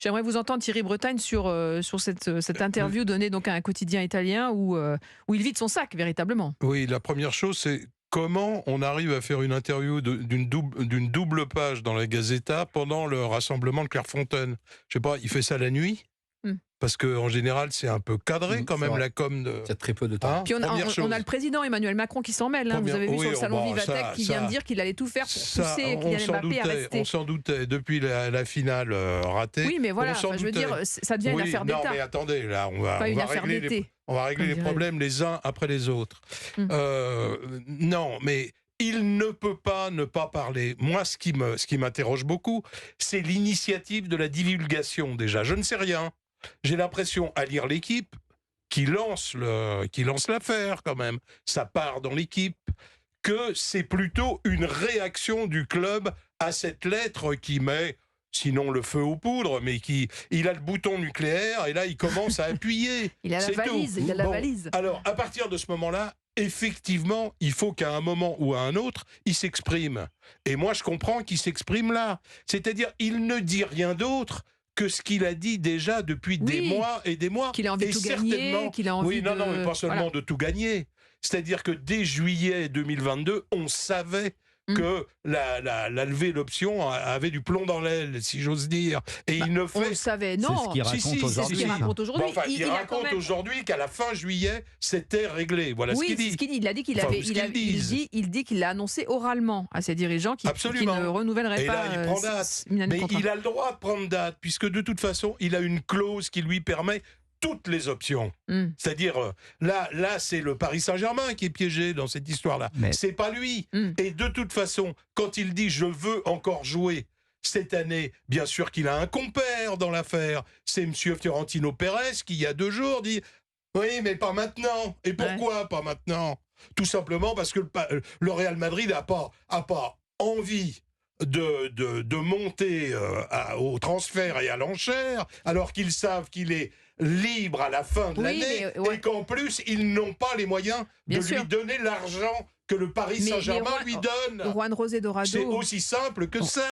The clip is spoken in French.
J'aimerais vous entendre, Thierry Bretagne, sur cette interview donnée donc à un quotidien italien où il vide son sac, véritablement. Oui, la première chose, c'est comment on arrive à faire une interview d'une double page dans la Gazzetta pendant le rassemblement de Clairefontaine. Je sais pas, il fait ça la nuit? Mmh. Parce qu'en général, c'est un peu cadré quand C'est même, vrai. la com de... Il y a très peu de temps. Hein, Puis première on chose. a le président Emmanuel Macron qui s'en mêle. Vous avez vu Oui, sur le salon bon, Vivatech qui vient de dire qu'il allait tout faire pour ça, pousser Kylian Mbappé à rester. on s'en doutait depuis la finale ratée. Oui, mais voilà, on s'en je veux doutait. dire, ça devient une affaire Non, d'État. mais attendez, là, Pas une affaire d'été, on va régler comme les dirait. problèmes les uns après les autres. Mmh. Non, mais il ne peut pas ne pas parler. Moi, ce qui m'interroge beaucoup, c'est l'initiative de la divulgation, déjà. Je ne sais rien. J'ai l'impression, à lire l'équipe, qui lance l'affaire, quand même. Ça part dans l'équipe. Que c'est plutôt une réaction du club à cette lettre qui met, sinon le feu aux poudres, mais il a le bouton nucléaire et là il commence à appuyer. Il a la C'est valise, tout. il a la Bon, valise. alors à partir de ce moment-là, effectivement, il faut qu'à un moment ou à un autre, il s'exprime. Et moi je comprends qu'il s'exprime là. C'est-à-dire, il ne dit rien d'autre que ce qu'il a dit déjà depuis des mois et des mois. Qu'il a envie de tout gagner, qu'il a envie non, mais pas seulement voilà. de tout gagner. C'est-à-dire que dès juillet 2022, on savait que la levée d'option avait du plomb dans l'aile, si j'ose dire. Et il ne On fait... le savait, non. C'est ce qu'il raconte C'est ce aujourd'hui. qu'il raconte aujourd'hui. Bon, enfin, il a quand raconte même... aujourd'hui qu'à la fin juillet, c'était réglé. Voilà ce qu'il dit. C'est ce qu'il dit. Il a dit qu'il Enfin, avait, ce qu'ils disent. il dit qu'il l'a annoncé oralement à ses dirigeants qui ne renouvelleraient Et pas. là, il prend date. Une année de Mais contrat. il a le droit de prendre date, puisque de toute façon, il a une clause qui lui permet toutes les options. C'est-à-dire, là, c'est le Paris Saint-Germain qui est piégé dans cette histoire-là. Mais... C'est pas lui. Et de toute façon, quand il dit « je veux encore jouer », cette année, bien sûr qu'il a un compère dans l'affaire. C'est M. Fiorentino Pérez qui, il y a 2 jours, dit « oui, mais pas maintenant ». Et pourquoi pas maintenant? Tout simplement parce que le Real Madrid n'a pas envie de monter au transfert et à l'enchère, alors qu'ils savent qu'il est libre à la fin de l'année, et qu'en plus, ils n'ont pas les moyens de lui donner l'argent que le Paris Saint-Germain lui donne. Juan José Dorado. C'est aussi simple que ça.